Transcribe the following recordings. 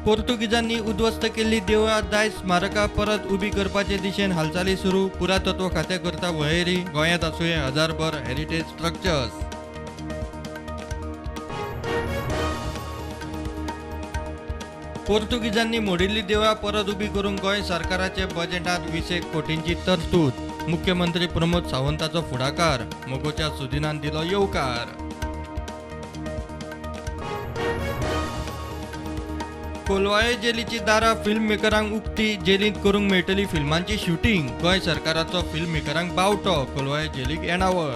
पोर्तुगीजांनी उद्ध्वस्त केल्ली देवळां दायज स्मारकां परत उबी करपाचे दिशेन हालचाली सुरू. पुरातत्व खात्या करता वळेरी. गोंयांत आसूं हजारभर हेरिटेज स्ट्रक्चर्स. पोर्तुगीजांनी मोडिल्ली देवळां परत उबी करूंक गोंय सरकाराचे बजेटांत 20 कोटींची तरतूद. मुख्यमंत्री प्रमोद सावंताचो फुडाकार. मोगोच्या सुदिनान दिलो येवकार. कोलवाळे जेलीची दारां फिल्म मेकरांक उक्ती. जेलींत करूंक मेळटली फिल्मांची शूटिंग. गोंय सरकाराचो फिल्म मेकरांक बावटो. कोलवाळे जेलीक येणावळ.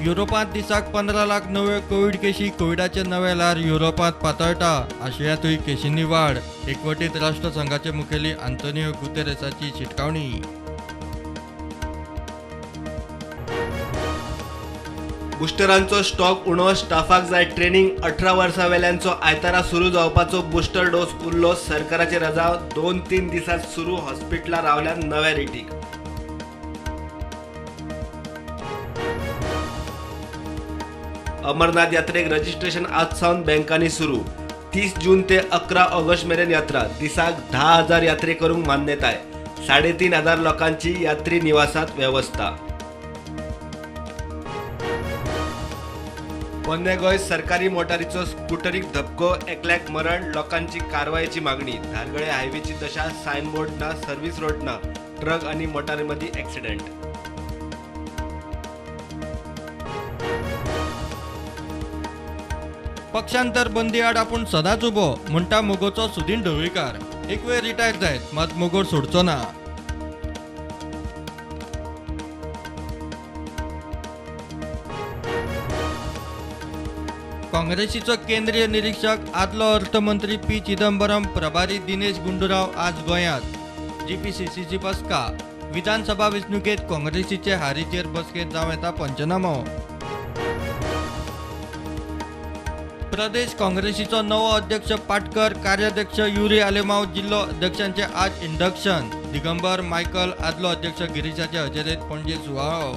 युरोपांत दिसाक 15 लाख नव्यो कोविड केशी. कोविडाचे नवे ल्हार युरोपांत पातळटा. आशियांतूय केशींनी वाड. एकवटीत राष्ट्रसंघाचे मुखेली आंतोनियो गुतेरेसाची शिटकावणी. बुस्टरांचो स्टॉक उणो. स्टाफाक जाय ट्रेनिंग. 18 वर्सां वेल्यांचो आयतारा सुरू जावपाचो बुस्टर डोस उरलो. सरकाराचे रजाव 2-3 दिसांत सुरू. हॉस्पिटलां रावल्यात नव्या रेटीक. अमरनाथ यात्रेक रजिस्ट्रेशन आज सावन बँकांनी सुरू. 30 जून ते 11 ऑगस्ट मेरेन यात्रा. दिसाक 10,000 यात्रे करूंक मान्यताय. 3,500 लोकांची यात्री निवासात व्यवस्था. पोन्ने गोंय सरकारी मोटारीचो स्कुटरीक धपको. एकल्याक मरण. लोकांची कारवायेची मागणी. धारगळे हायवेची दशा. सायनबोर्ड ना. सर्व्हिस रोड ना. ट्रक आणि मोटारी मदीं ॲक्सिडेंट. पक्षांतर बंदी आड आपूण सदांच उबो म्हणटा मोगोचो सुदीन ढवळीकार. एक वेळ रिटायर जायत मात मोगोर सोडचो ना. काँग्रेसीचो केंद्रीय निरीक्षक आदलो अर्थमंत्री पी चिदंबरम. प्रभारी दिनेश गुंडूराव आज गोंयांत. जीपीसीसीची बसका. विधानसभा वेंचणुकेत काँग्रेसीचे हारीचेर बसकेंत जावं येता पंचनामो. प्रदेश काँग्रेसीचो नवो अध्यक्ष पाटकर. कार्याध्यक्ष युरी आलेमांव. जिल्लो अध्यक्षांचे आज इंडक्शन. दिगंबर मायकल आदलो अध्यक्ष गिरीशाचे हजेरेत पणजे सुवाळो.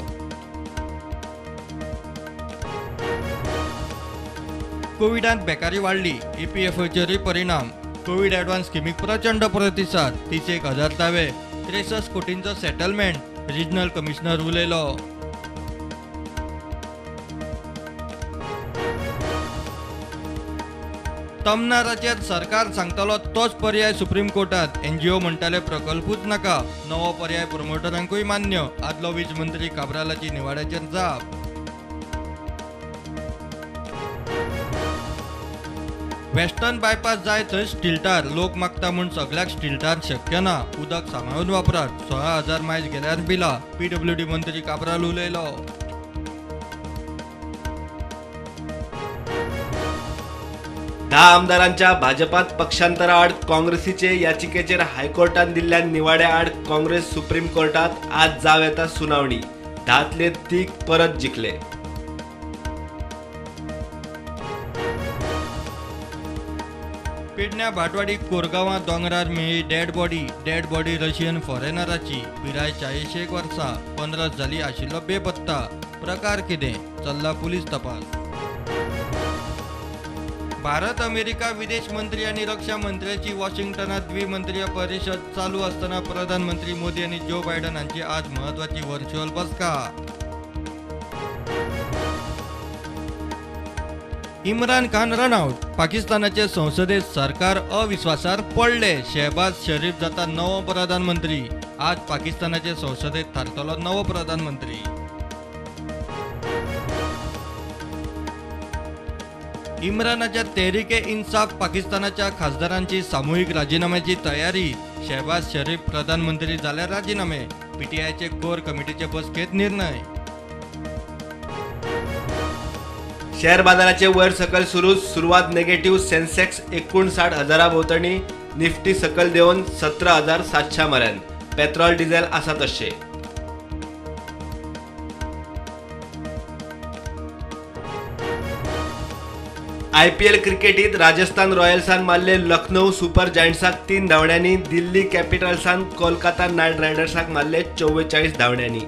कोविडांत बेकारी वाडली. EPFOचेरूय परिणाम. कोविड एडव्हान्स स्किमीक प्रचंड प्रतिसाद. 31,000 दावे. 63 कोटींचो सेटलमेंट. रिजनल कमिशनर उलयलो. तमनाराचेर सरकार सांगतलो तोच पर्याय सुप्रीम कोर्टात. NGO म्हणटाले प्रकल्पूच नाका. नवो पर्याय प्रमोटरांकूय मान्य. आदलो वीज मंत्री काब्रालाची निवाड्याचेर जाप. वेस्टर्न बायपास जाय थंय स्टील लोक मागता म्हूण सगळ्याक स्टील शक्य ना. उदक सांबाळून वापरात. 16,000 मायज गेल्यार बिला. PWD मंत्री काब्राल उलयलो. धा आमदारांच्या भाजपात पक्षांतरा आड काँग्रेसीचे याचिकेचेर हायकोर्टान दिल्ल्या निवाड्या आड काँग्रेस सुप्रीम कोर्टात आज जाव येता सुनावणी. 10तले 3 परत जिखले. पेडण्या भाटवाडी कोरगांवां दोंगरार मेळ्ळी डेड बॉडी रशियन फॉरेनराची. पिराय 40 वर्सां. 15 जाली आशिल्लो बेपत्ता. प्रकार कितें? चल्ला पुलीस तपास. भारत अमेरिका विदेश मंत्री आणि रक्षा मंत्र्याची वॉशिंग्टनात द्विमंत्रीय परिषद चालू असताना प्रधानमंत्री मोदी आणि जो बायडन यांची आज महत्वाची व्हर्च्युअल बसका. इम्रान खान रनआउट. पाकिस्तानाचे संसदेत सरकार अविश्वासार पडले. शहबाज शरीफ जाता नवो प्रधानमंत्री. आज पाकिस्तानाचे संसदेत थारतलो नवो प्रधानमंत्री. इम्रानाच्या तेहरीके इन्साफ पाकिस्तानाच्या खासदारांची सामूहिक राजीनाम्याची तयारी. शहबाज शरीफ प्रधानमंत्री जाल्यार राजीनामे. PTIचे कोर कमिटीचे बसकेत निर्णय. शेअर बाजाराचे वयर सकल सुरुवात नेगेटिव्ह. सेन्सेक्स 59,000 भोवतणी. निफ्टी सकल देऊन 17,700 मऱ्यान. पेट्रोल डिझेल आसा तशे. IPL क्रिकेटीत राजस्थान रॉयल्सान मारले लखनौ सुपर जायंट्साक 3 धांवड्यांनी. दिल्ली कॅपिटल्सान कोलकाता नायट रायडर्साक मारले 44 धांवड्यांनी.